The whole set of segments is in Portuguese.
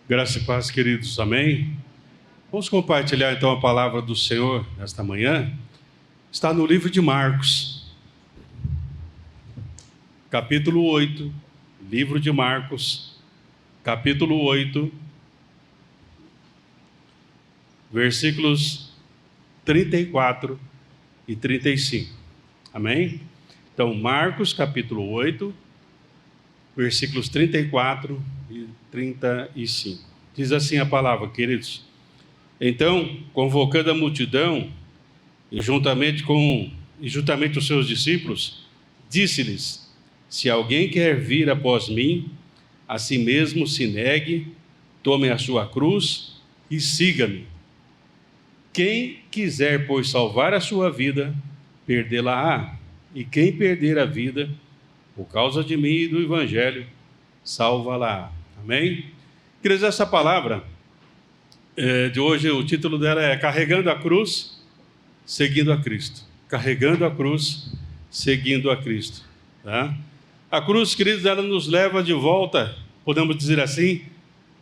Graça e paz, queridos, amém? Vamos compartilhar então a palavra do Senhor nesta manhã. Está no livro de Marcos, capítulo 8, livro de Marcos, capítulo 8, versículos 34 e 35, amém? Então, Marcos, capítulo 8, versículos 34 e 35. Diz assim a palavra, queridos: Então, convocando a multidão, e juntamente os seus discípulos, disse-lhes: Se alguém quer vir após mim, a si mesmo se negue, tome a sua cruz e siga-me. Quem quiser, pois, salvar a sua vida, perdê-la-á. E quem perder a vida, por causa de mim e do Evangelho, salva-la. Amém? Queridos, essa palavra de hoje, o título dela é Carregando a Cruz, Seguindo a Cristo. Carregando a cruz, seguindo a Cristo. Tá? A cruz, queridos, ela nos leva de volta, podemos dizer assim,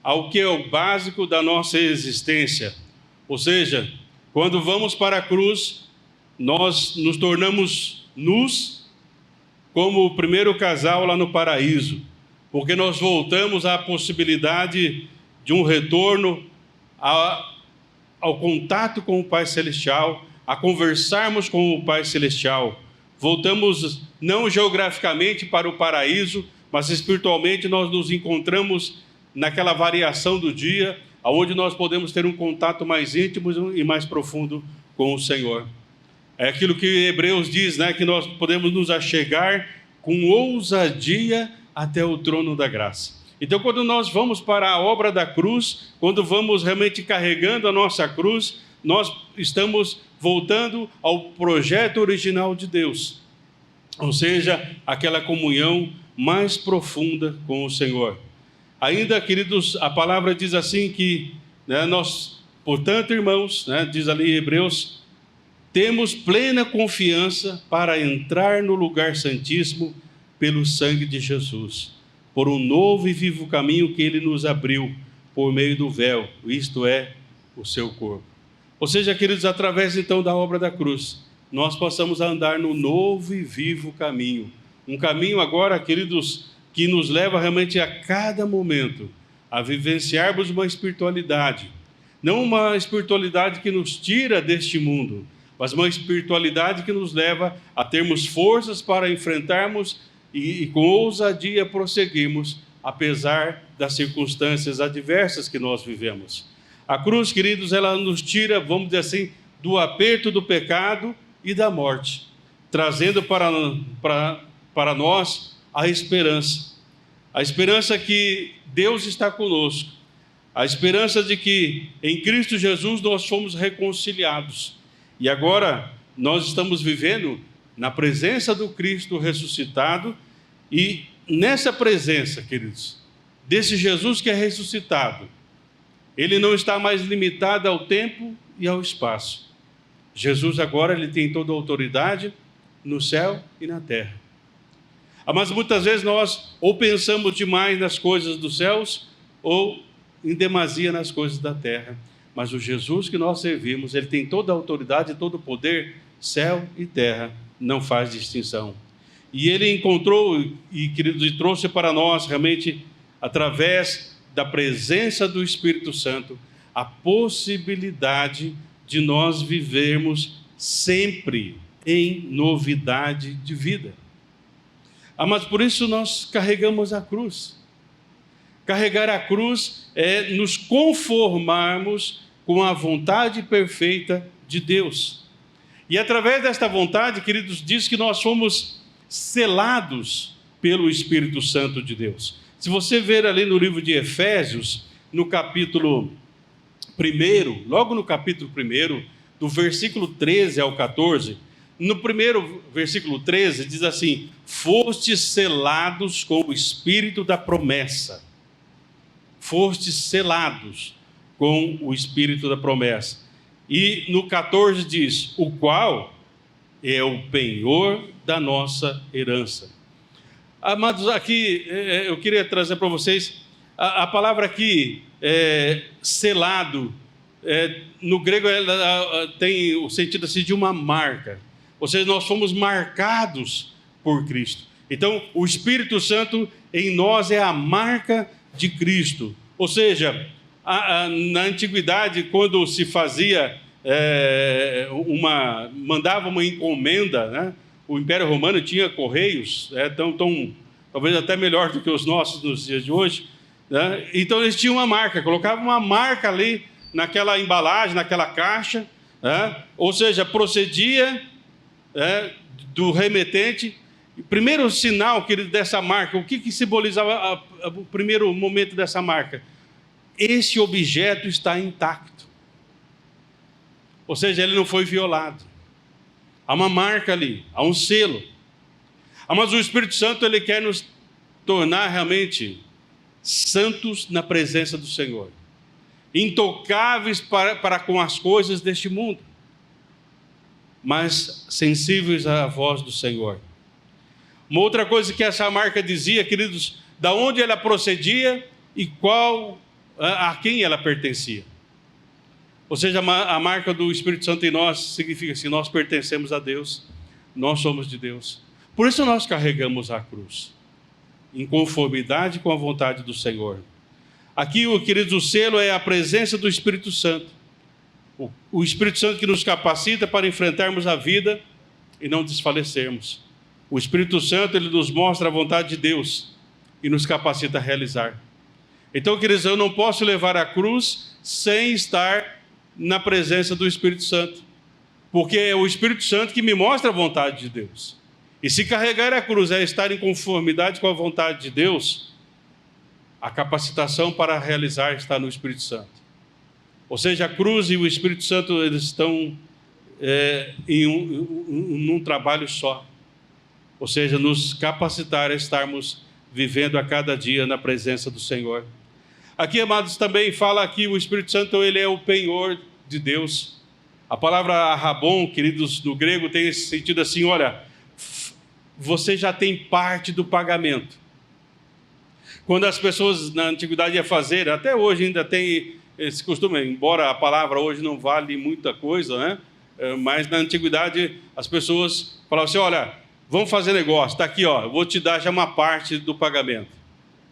ao que é o básico da nossa existência. Ou seja, quando vamos para a cruz, nós nos tornamos nus, como o primeiro casal lá no paraíso, porque nós voltamos à possibilidade de um retorno ao contato com o Pai Celestial, a conversarmos com o Pai Celestial. Voltamos não geograficamente para o paraíso, mas espiritualmente nós nos encontramos naquela variação do dia, onde nós podemos ter um contato mais íntimo e mais profundo com o Senhor. É aquilo que Hebreus diz, né? Que nós podemos nos achegar com ousadia até o trono da graça. Então, quando nós vamos para a obra da cruz, quando vamos realmente carregando a nossa cruz, nós estamos voltando ao projeto original de Deus. Ou seja, aquela comunhão mais profunda com o Senhor. Ainda, queridos, a palavra diz assim que, nós, portanto, irmãos, diz ali em Hebreus, temos plena confiança para entrar no lugar santíssimo pelo sangue de Jesus, por um novo e vivo caminho que Ele nos abriu por meio do véu, isto é, o seu corpo. Ou seja, queridos, através então da obra da cruz, nós possamos andar no novo e vivo caminho. Um caminho agora, queridos, que nos leva realmente a cada momento a vivenciarmos uma espiritualidade. Não uma espiritualidade que nos tira deste mundo, mas uma espiritualidade que nos leva a termos forças para enfrentarmos e com ousadia prosseguirmos, apesar das circunstâncias adversas que nós vivemos. A cruz, queridos, ela nos tira, vamos dizer assim, do aperto do pecado e da morte, trazendo para nós a esperança que Deus está conosco, a esperança de que em Cristo Jesus nós fomos reconciliados. E agora nós estamos vivendo na presença do Cristo ressuscitado, e nessa presença, queridos, desse Jesus que é ressuscitado, ele não está mais limitado ao tempo e ao espaço. Jesus agora ele tem toda a autoridade no céu e na terra. Mas muitas vezes nós ou pensamos demais nas coisas dos céus ou em demasia nas coisas da terra. Mas o Jesus que nós servimos, ele tem toda a autoridade e todo o poder, céu e terra, não faz distinção. E ele encontrou e, queridos, e trouxe para nós realmente, através da presença do Espírito Santo, a possibilidade de nós vivermos sempre em novidade de vida. Mas por isso nós carregamos a cruz. Carregar a cruz é nos conformarmos com a vontade perfeita de Deus. E através desta vontade, queridos, diz que nós fomos selados pelo Espírito Santo de Deus. Se você ver ali no livro de Efésios, no capítulo 1, logo no capítulo 1, do versículo 13 ao 14, no primeiro versículo 13 diz assim: fostes selados com o Espírito da promessa. Fostes selados com o Espírito da promessa. E no 14 diz: o qual é o penhor da nossa herança. Amados, aqui eu queria trazer para vocês A palavra aqui, selado, no grego ela tem o sentido assim, de uma marca. Ou seja, nós fomos marcados por Cristo. Então, o Espírito Santo em nós é a marca de Cristo. Ou seja, na antiguidade, quando se fazia mandava uma encomenda, né? O Império Romano tinha correios, talvez até melhor do que os nossos nos dias de hoje, né? Então eles tinham uma marca, colocavam uma marca ali naquela embalagem, naquela caixa, né? Ou seja, procedia do remetente. O primeiro sinal dessa marca, o que simbolizava o primeiro momento dessa marca? Esse objeto está intacto. Ou seja, ele não foi violado. Há uma marca ali, há um selo. Mas o Espírito Santo, ele quer nos tornar realmente santos na presença do Senhor. Intocáveis para com as coisas deste mundo, mas sensíveis à voz do Senhor. Uma outra coisa que essa marca dizia, queridos, da onde ela procedia e a quem ela pertencia. Ou seja, a marca do Espírito Santo em nós significa assim, nós pertencemos a Deus, nós somos de Deus. Por isso nós carregamos a cruz, em conformidade com a vontade do Senhor. Aqui, queridos, o selo é a presença do Espírito Santo. O Espírito Santo que nos capacita para enfrentarmos a vida e não desfalecermos. O Espírito Santo, ele nos mostra a vontade de Deus e nos capacita a realizar. Então, queridos, eu não posso levar a cruz sem estar na presença do Espírito Santo, porque é o Espírito Santo que me mostra a vontade de Deus. E se carregar a cruz é estar em conformidade com a vontade de Deus, a capacitação para realizar está no Espírito Santo. Ou seja, a cruz e o Espírito Santo, eles estão num trabalho só. Ou seja, nos capacitar a estarmos vivendo a cada dia na presença do Senhor. Aqui, amados, também fala que o Espírito Santo, ele é o penhor de Deus. A palavra rabon, queridos, no grego tem esse sentido assim, olha, você já tem parte do pagamento. Quando as pessoas na antiguidade iam fazer, até hoje ainda tem esse costume, embora a palavra hoje não vale muita coisa, né? Mas na antiguidade as pessoas falavam assim, olha, vamos fazer negócio, está aqui, ó, eu vou te dar já uma parte do pagamento.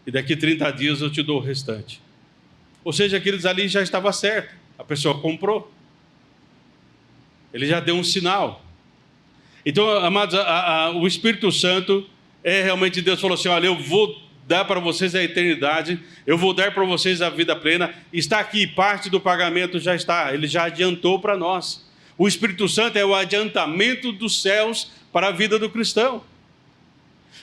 E daqui 30 dias eu te dou o restante. Ou seja, aqueles ali já estava certo. A pessoa comprou. Ele já deu um sinal. Então, amados, o Espírito Santo realmente Deus falou assim, olha, eu vou dar para vocês a eternidade, eu vou dar para vocês a vida plena. Está aqui, parte do pagamento já está. Ele já adiantou para nós. O Espírito Santo é o adiantamento dos céus para a vida do cristão.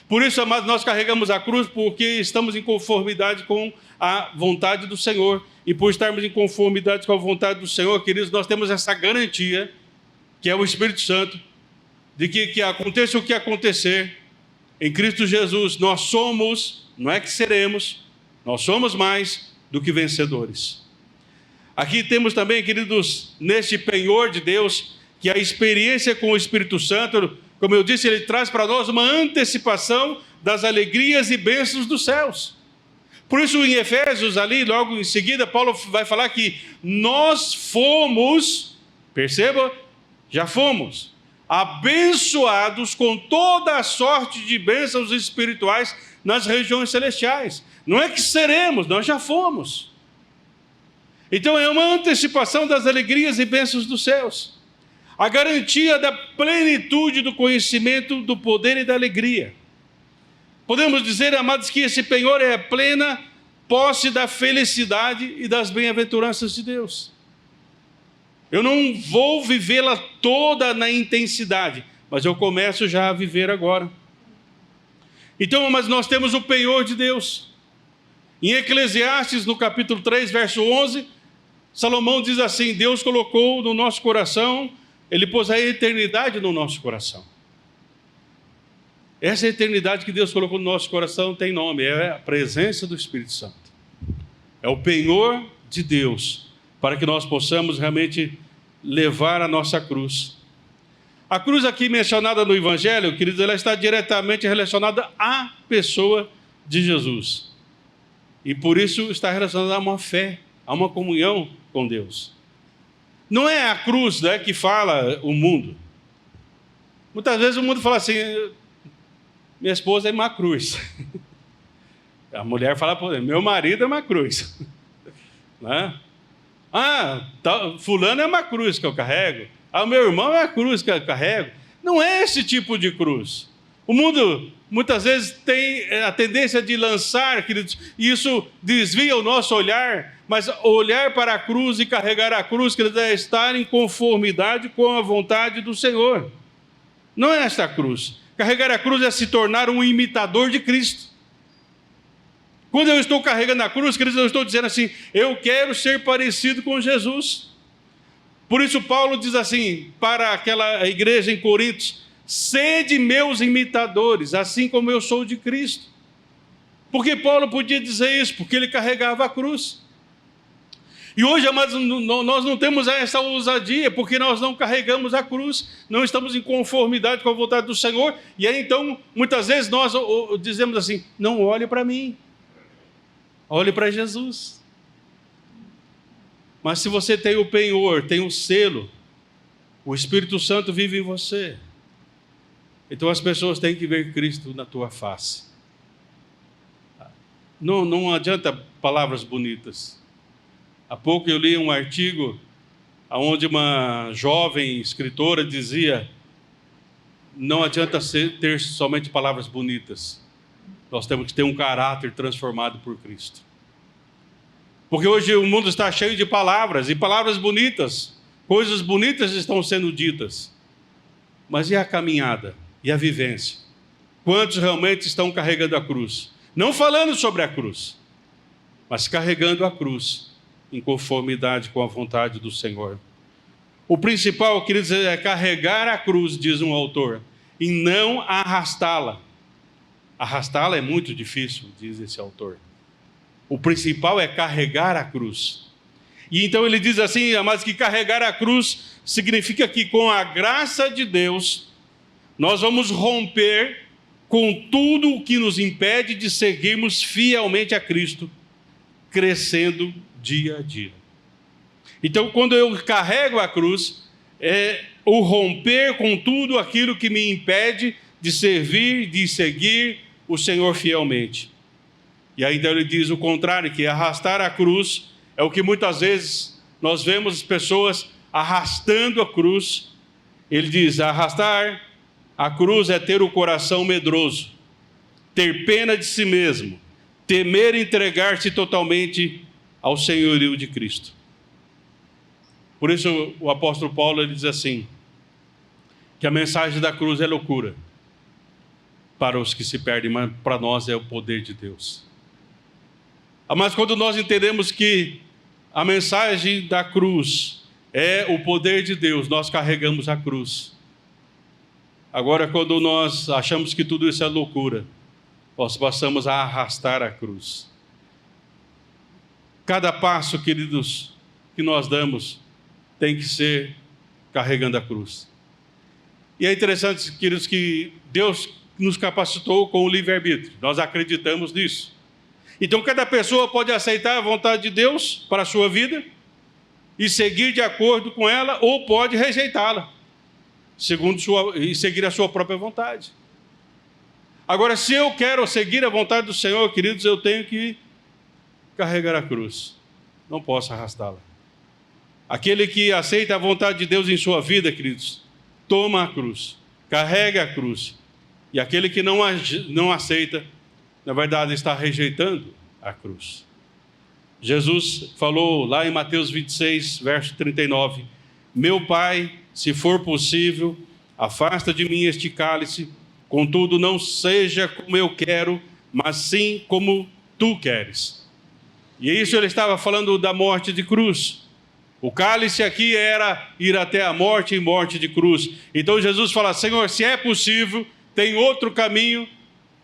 Por isso, amados, nós carregamos a cruz porque estamos em conformidade com a vontade do Senhor. E por estarmos em conformidade com a vontade do Senhor, queridos, nós temos essa garantia, que é o Espírito Santo, de que aconteça o que acontecer, em Cristo Jesus, nós somos, não é que seremos, nós somos mais do que vencedores. Aqui temos também, queridos, neste penhor de Deus, que a experiência com o Espírito Santo, como eu disse, ele traz para nós uma antecipação das alegrias e bênçãos dos céus. Por isso, em Efésios, ali, logo em seguida, Paulo vai falar que nós fomos, perceba, já fomos, abençoados com toda a sorte de bênçãos espirituais nas regiões celestiais. Não é que seremos, nós já fomos. Então, é uma antecipação das alegrias e bênçãos dos céus. A garantia da plenitude do conhecimento, do poder e da alegria. Podemos dizer, amados, que esse penhor é a plena posse da felicidade e das bem-aventuranças de Deus. Eu não vou vivê-la toda na intensidade, mas eu começo já a viver agora. Então, mas nós temos o penhor de Deus. Em Eclesiastes, no capítulo 3, verso 11, Salomão diz assim, Deus colocou no nosso coração, Ele pôs a eternidade no nosso coração. Essa eternidade que Deus colocou no nosso coração tem nome, é a presença do Espírito Santo. É o penhor de Deus, para que nós possamos realmente levar a nossa cruz. A cruz aqui mencionada no Evangelho, queridos, ela está diretamente relacionada à pessoa de Jesus. E por isso está relacionado a uma fé, a uma comunhão com Deus. Não é a cruz, né, que fala o mundo. Muitas vezes o mundo fala assim, minha esposa é uma cruz. A mulher fala, meu marido é uma cruz. Né? Fulano é uma cruz que eu carrego. O meu irmão é a cruz que eu carrego. Não é esse tipo de cruz. O mundo, muitas vezes, tem a tendência de lançar, queridos, e isso desvia o nosso olhar, mas olhar para a cruz e carregar a cruz, queridos, é estar em conformidade com a vontade do Senhor. Não é esta cruz. Carregar a cruz é se tornar um imitador de Cristo. Quando eu estou carregando a cruz, queridos, eu estou dizendo assim, eu quero ser parecido com Jesus. Por isso Paulo diz assim, para aquela igreja em Corinto, sede meus imitadores, assim como eu sou de Cristo. Porque Paulo podia dizer isso, porque ele carregava a cruz. E hoje, amados, nós não temos essa ousadia, porque nós não carregamos a cruz, não estamos em conformidade com a vontade do Senhor, e aí então, muitas vezes nós dizemos assim, não olhe para mim, olhe para Jesus. Mas se você tem o penhor, tem o selo, o Espírito Santo vive em você. Então as pessoas têm que ver Cristo na tua face. Não adianta palavras bonitas. Há pouco eu li um artigo onde uma jovem escritora dizia, não adianta ter somente palavras bonitas. Nós temos que ter um caráter transformado por Cristo. Porque hoje o mundo está cheio de palavras, e palavras bonitas, coisas bonitas estão sendo ditas. Mas e a caminhada? E a vivência? Quantos realmente estão carregando a cruz? Não falando sobre a cruz, mas carregando a cruz em conformidade com a vontade do Senhor. O principal, queridos, é carregar a cruz, diz um autor, e não arrastá-la. Arrastá-la é muito difícil, diz esse autor. O principal é carregar a cruz. E então ele diz assim, mas que carregar a cruz significa que com a graça de Deus, nós vamos romper com tudo o que nos impede de seguirmos fielmente a Cristo, crescendo dia a dia. Então, quando eu carrego a cruz, é o romper com tudo aquilo que me impede de servir, de seguir o Senhor fielmente. E ainda ele diz o contrário, que arrastar a cruz é o que muitas vezes nós vemos as pessoas arrastando a cruz. Ele diz, arrastar a cruz é ter o coração medroso, ter pena de si mesmo, temer entregar-se totalmente ao senhorio de Cristo. Por isso o apóstolo Paulo ele diz assim, que a mensagem da cruz é loucura para os que se perdem, mas para nós é o poder de Deus. Mas quando nós entendemos que a mensagem da cruz é o poder de Deus, nós carregamos a cruz. Agora, quando nós achamos que tudo isso é loucura, nós passamos a arrastar a cruz. Cada passo, queridos, que nós damos tem que ser carregando a cruz. E é interessante, queridos, que Deus nos capacitou com o livre-arbítrio. Nós acreditamos nisso. Então, cada pessoa pode aceitar a vontade de Deus para a sua vida e seguir de acordo com ela, ou pode rejeitá-la, e seguir a sua própria vontade. Agora, se eu quero seguir a vontade do Senhor, queridos, eu tenho que carregar a cruz. Não posso arrastá-la. Aquele que aceita a vontade de Deus em sua vida, queridos, toma a cruz, carrega a cruz. E aquele que não aceita, na verdade, está rejeitando a cruz. Jesus falou lá em Mateus 26, verso 39, meu Pai, se for possível, afasta de mim este cálice, contudo não seja como eu quero, mas sim como tu queres. E isso ele estava falando da morte de cruz. O cálice aqui era ir até a morte e morte de cruz. Então Jesus fala, Senhor, se é possível, tem outro caminho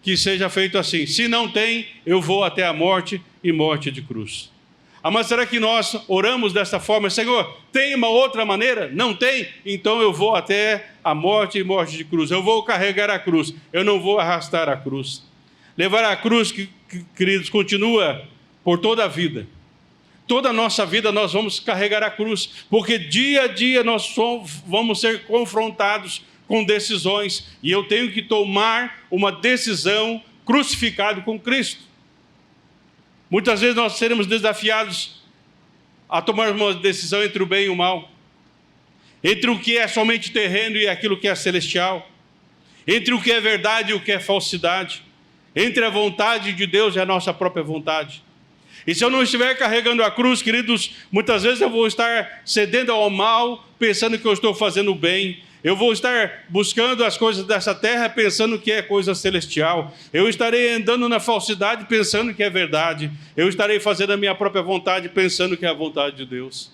que seja feito assim. Se não tem, eu vou até a morte e morte de cruz. Mas será que nós oramos dessa forma? Senhor, tem uma outra maneira? Não tem? Então eu vou até a morte e morte de cruz. Eu vou carregar a cruz. Eu não vou arrastar a cruz. Levar a cruz, queridos, continua por toda a vida. Toda a nossa vida nós vamos carregar a cruz, porque dia a dia nós vamos ser confrontados com decisões, e eu tenho que tomar uma decisão crucificado com Cristo. Muitas vezes nós seremos desafiados a tomar uma decisão entre o bem e o mal, entre o que é somente terreno e aquilo que é celestial, entre o que é verdade e o que é falsidade, entre a vontade de Deus e a nossa própria vontade. E se eu não estiver carregando a cruz, queridos, muitas vezes eu vou estar cedendo ao mal, pensando que eu estou fazendo o bem. Eu vou estar buscando as coisas dessa terra, pensando que é coisa celestial. Eu estarei andando na falsidade, pensando que é verdade. Eu estarei fazendo a minha própria vontade, pensando que é a vontade de Deus.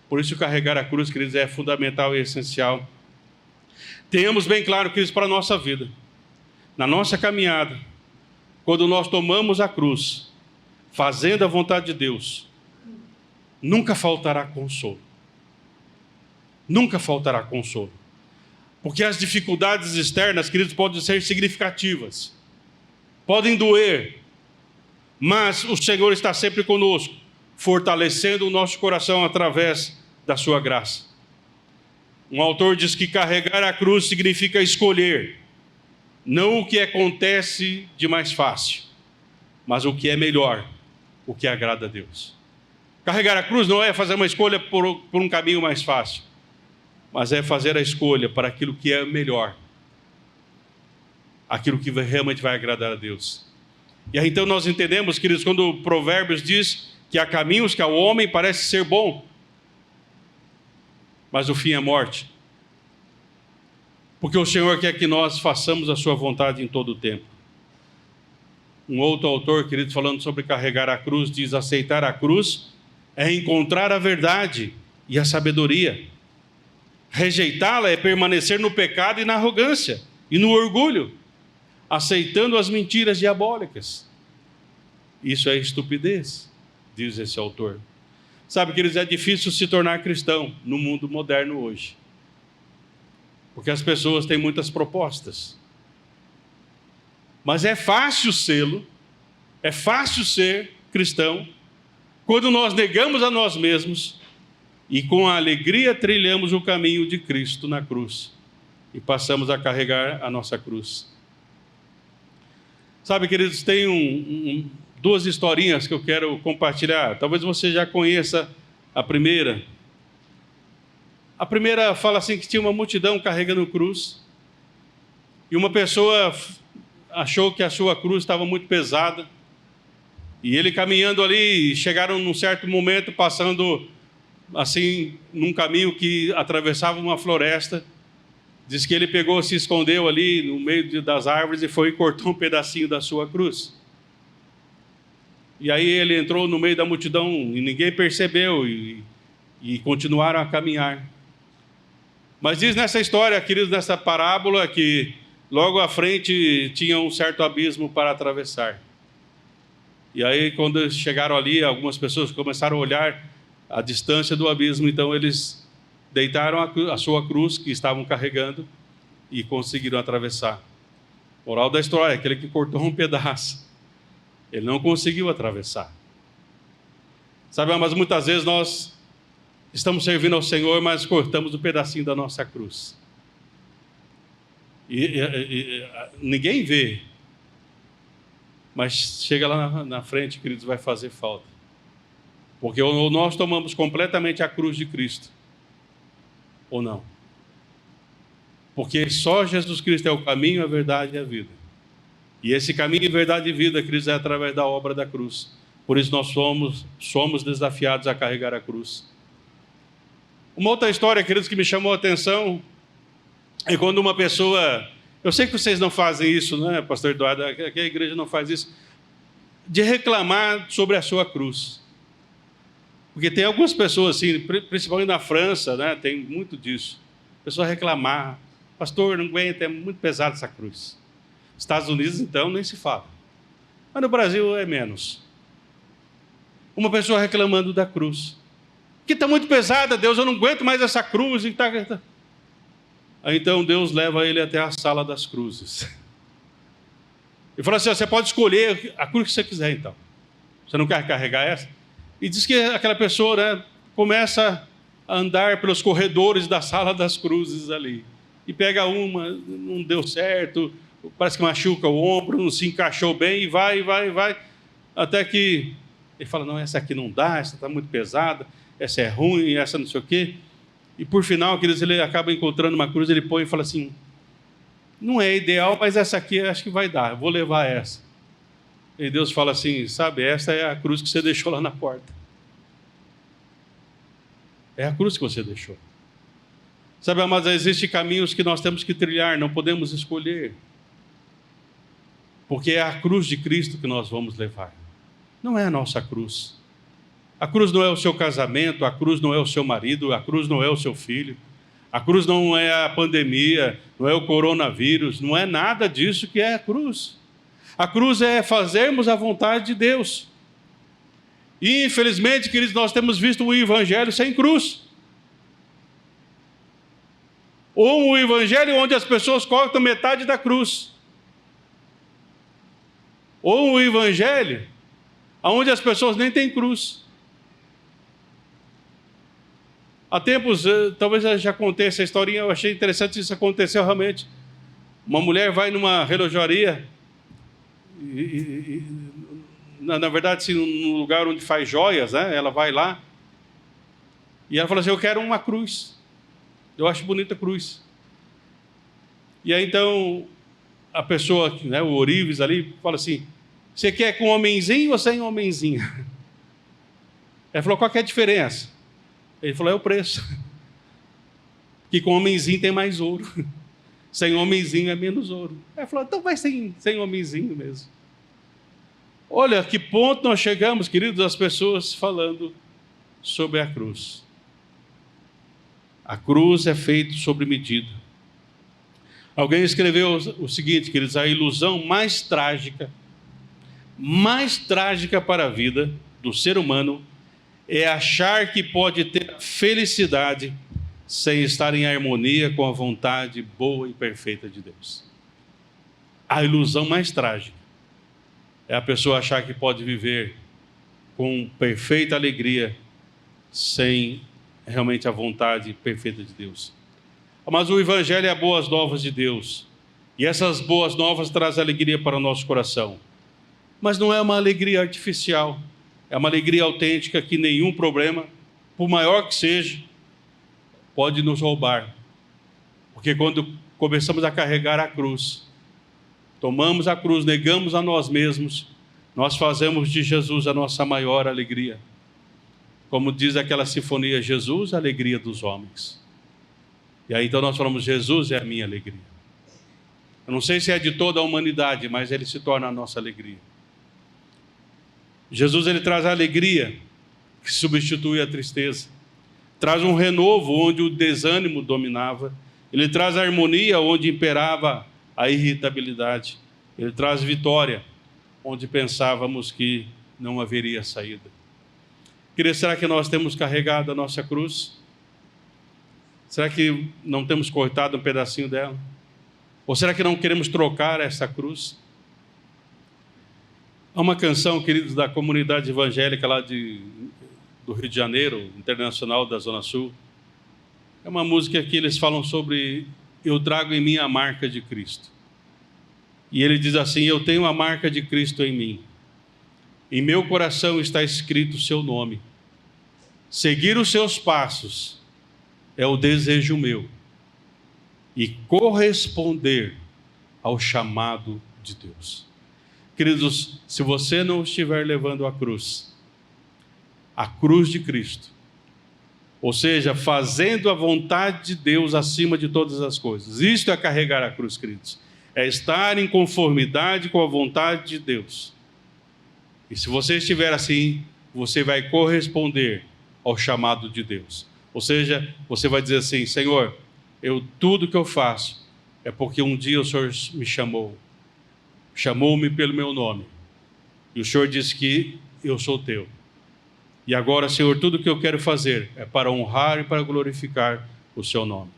Por isso, carregar a cruz, queridos, é fundamental e essencial. Tenhamos bem claro, queridos, para a nossa vida. Na nossa caminhada, quando nós tomamos a cruz, fazendo a vontade de Deus, nunca faltará consolo. Nunca faltará consolo. Porque as dificuldades externas, queridos, podem ser significativas, podem doer, mas o Senhor está sempre conosco, fortalecendo o nosso coração através da sua graça. Um autor diz que carregar a cruz significa escolher, não o que acontece de mais fácil, mas o que é melhor, o que agrada a Deus. Carregar a cruz não é fazer uma escolha por um caminho mais fácil, mas é fazer a escolha para aquilo que é melhor, aquilo que realmente vai agradar a Deus. E aí então nós entendemos, queridos, quando o Provérbios diz que há caminhos que ao homem parece ser bom, mas o fim é morte. Porque o Senhor quer que nós façamos a sua vontade em todo o tempo. Um outro autor, querido, falando sobre carregar a cruz, diz: aceitar a cruz é encontrar a verdade e a sabedoria. Rejeitá-la é permanecer no pecado e na arrogância e no orgulho, aceitando as mentiras diabólicas. Isso é estupidez, diz esse autor. Sabe, queridos, é difícil se tornar cristão no mundo moderno hoje, porque as pessoas têm muitas propostas. Mas é fácil sê-lo, é fácil ser cristão, quando nós negamos a nós mesmos e com alegria trilhamos o caminho de Cristo na cruz e passamos a carregar a nossa cruz. Sabe, queridos, tem duas historinhas que eu quero compartilhar. Talvez você já conheça a primeira. A primeira fala assim que tinha uma multidão carregando cruz e uma pessoa achou que a sua cruz estava muito pesada e ele caminhando ali, chegaram num certo momento passando assim, num caminho que atravessava uma floresta. Diz que ele pegou, se escondeu ali no meio das árvores e foi e cortou um pedacinho da sua cruz. E aí ele entrou no meio da multidão e ninguém percebeu e continuaram a caminhar. Mas diz nessa história, queridos, nessa parábola, que logo à frente tinha um certo abismo para atravessar. E aí quando chegaram ali, algumas pessoas começaram a olhar a distância do abismo, então eles deitaram a sua cruz que estavam carregando e conseguiram atravessar. Moral da história, aquele que cortou um pedaço, ele não conseguiu atravessar. Sabe, mas muitas vezes nós estamos servindo ao Senhor, mas cortamos um pedacinho da nossa cruz. E ninguém vê, mas chega lá na frente, queridos, vai fazer falta. Porque ou nós tomamos completamente a cruz de Cristo, ou não. Porque só Jesus Cristo é o caminho, a verdade e a vida. E esse caminho, verdade e vida, queridos, é através da obra da cruz. Por isso nós somos desafiados a carregar a cruz. Uma outra história, queridos, que me chamou a atenção é quando uma pessoa... Eu sei que vocês não fazem isso, né, pastor Eduardo? Que a igreja não faz isso. De reclamar sobre a sua cruz. Porque tem algumas pessoas, assim, principalmente na França, né, tem muito disso. A pessoa reclamar: pastor, não aguenta, é muito pesada essa cruz. Estados Unidos, então, nem se fala. Mas no Brasil é menos. Uma pessoa reclamando da cruz. Que está muito pesada, Deus, eu não aguento mais essa cruz. Aí então Deus leva ele até a sala das cruzes. E fala assim: você pode escolher a cruz que você quiser, então. Você não quer carregar essa? E diz que aquela pessoa, né, começa a andar pelos corredores da sala das cruzes ali. E pega uma, não deu certo, parece que machuca o ombro, não se encaixou bem, e vai. Até que ele fala, não, essa aqui não dá, essa está muito pesada, essa é ruim, essa não sei o quê. E por final, queridos, ele acaba encontrando uma cruz, ele põe e fala assim, não é ideal, mas essa aqui acho que vai dar, eu vou levar essa. E Deus fala assim, sabe, essa é a cruz que você deixou lá na porta. É a cruz que você deixou. Sabe, amados, existem caminhos que nós temos que trilhar, não podemos escolher. Porque é a cruz de Cristo que nós vamos levar. Não é a nossa cruz. A cruz não é o seu casamento, a cruz não é o seu marido, a cruz não é o seu filho. A cruz não é a pandemia, não é o coronavírus, não é nada disso que é a cruz. A cruz é fazermos a vontade de Deus. E, infelizmente, queridos, nós temos visto um evangelho sem cruz. Ou um evangelho onde as pessoas cortam metade da cruz. Ou um evangelho onde as pessoas nem têm cruz. Há tempos, talvez eu já contei essa historinha, eu achei interessante se isso aconteceu realmente. Uma mulher vai numa relojaria, na verdade, assim, num lugar onde faz joias, né? Ela vai lá, e ela fala assim, eu quero uma cruz. Eu acho bonita a cruz. E aí então, a pessoa, né, o ourives ali, fala assim, você quer com homenzinho ou sem homenzinho? Ela falou, qual que é a diferença? Ele falou, é o preço. Que com homenzinho tem mais ouro. Sem homenzinho é menos ouro. Ela falou, então vai sem homenzinho mesmo. Olha que ponto nós chegamos, queridos, as pessoas falando sobre a cruz. A cruz é feita sobre medida. Alguém escreveu o seguinte, queridos, a ilusão mais trágica para a vida do ser humano é achar que pode ter felicidade sem estar em harmonia com a vontade boa e perfeita de Deus. A ilusão mais trágica é a pessoa achar que pode viver com perfeita alegria sem realmente a vontade perfeita de Deus. Mas o Evangelho é as boas novas de Deus. E essas boas novas trazem alegria para o nosso coração. Mas não é uma alegria artificial. É uma alegria autêntica que nenhum problema, por maior que seja, pode nos roubar. Porque quando começamos a carregar a cruz, tomamos a cruz, negamos a nós mesmos, nós fazemos de Jesus a nossa maior alegria. Como diz aquela sinfonia, Jesus, a alegria dos homens. E aí então nós falamos, Jesus é a minha alegria. Eu não sei se é de toda a humanidade, mas ele se torna a nossa alegria. Jesus, ele traz a alegria que substitui a tristeza. Traz um renovo onde o desânimo dominava. Ele traz a harmonia onde imperava a irritabilidade. Ele traz vitória onde pensávamos que não haveria saída. Queria, será que nós temos carregado a nossa cruz? Será que não temos cortado um pedacinho dela? Ou será que não queremos trocar essa cruz? Há uma canção, queridos, da comunidade evangélica lá do Rio de Janeiro, internacional da Zona Sul. É uma música que eles falam sobre eu trago em mim a marca de Cristo. E ele diz assim, eu tenho a marca de Cristo em mim. Em meu coração está escrito o seu nome. Seguir os seus passos é o desejo meu. E corresponder ao chamado de Deus. Queridos, se você não estiver levando a cruz de Cristo, ou seja, fazendo a vontade de Deus acima de todas as coisas, isto é carregar a cruz, queridos, é estar em conformidade com a vontade de Deus. E se você estiver assim, você vai corresponder ao chamado de Deus. Ou seja, você vai dizer assim, Senhor, tudo que eu faço é porque um dia o Senhor me chamou-me pelo meu nome, e o Senhor disse que eu sou teu. E agora, Senhor, tudo que eu quero fazer é para honrar e para glorificar o seu nome.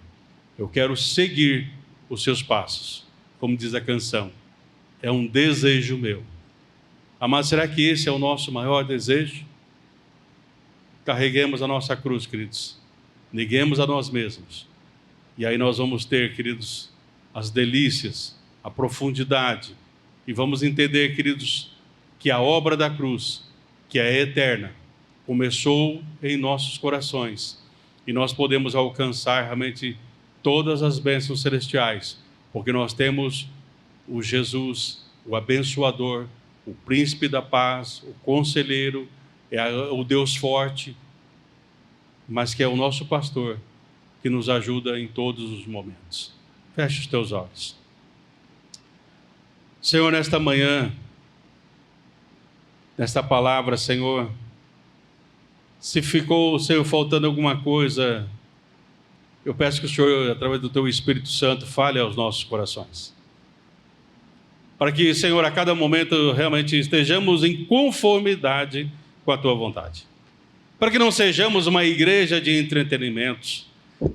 Eu quero seguir os seus passos, como diz a canção. É um desejo meu. Amados, será que esse é o nosso maior desejo? Carreguemos a nossa cruz, queridos. Neguemos a nós mesmos. E aí nós vamos ter, queridos, as delícias, a profundidade. E vamos entender, queridos, que a obra da cruz, que é eterna, começou em nossos corações. E nós podemos alcançar realmente todas as bênçãos celestiais, porque nós temos o Jesus, o abençoador, o príncipe da paz, o conselheiro, o Deus forte, mas que é o nosso pastor, que nos ajuda em todos os momentos. Feche os teus olhos. Senhor, nesta manhã, nesta palavra, Senhor, se ficou, Senhor, faltando alguma coisa, eu peço que o Senhor, através do Teu Espírito Santo, fale aos nossos corações. Para que, Senhor, a cada momento realmente estejamos em conformidade com a Tua vontade. Para que não sejamos uma igreja de entretenimentos.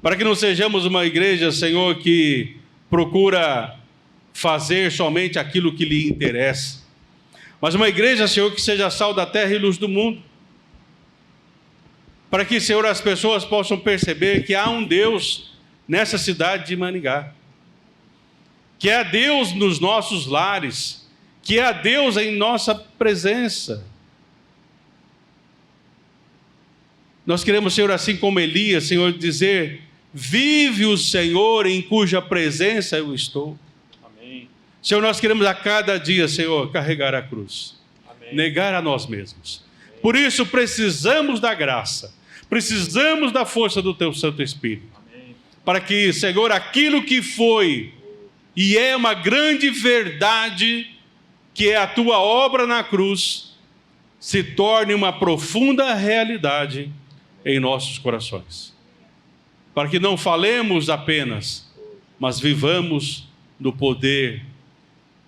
Para que não sejamos uma igreja, Senhor, que procura fazer somente aquilo que lhe interessa. Mas uma igreja, Senhor, que seja sal da terra e luz do mundo. Para que, Senhor, as pessoas possam perceber que há um Deus nessa cidade de Maringá. Que há Deus nos nossos lares. Que há Deus em nossa presença. Nós queremos, Senhor, assim como Elias, Senhor, dizer: vive o Senhor em cuja presença eu estou. Amém. Senhor, nós queremos a cada dia, Senhor, carregar a cruz. Amém. Negar a nós mesmos. Amém. Por isso precisamos da graça. Precisamos da força do Teu Santo Espírito. Amém. Para que, Senhor, aquilo que foi e é uma grande verdade, que é a Tua obra na cruz, se torne uma profunda realidade em nossos corações. Para que não falemos apenas, mas vivamos no poder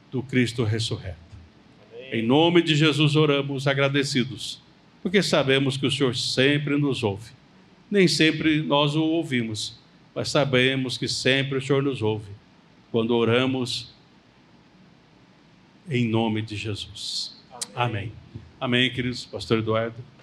do Cristo ressurreto. Amém. Em nome de Jesus oramos agradecidos, porque sabemos que o Senhor sempre nos ouve. Nem sempre nós o ouvimos, mas sabemos que sempre o Senhor nos ouve, quando oramos em nome de Jesus. Amém. Amém, queridos. Pastor Eduardo.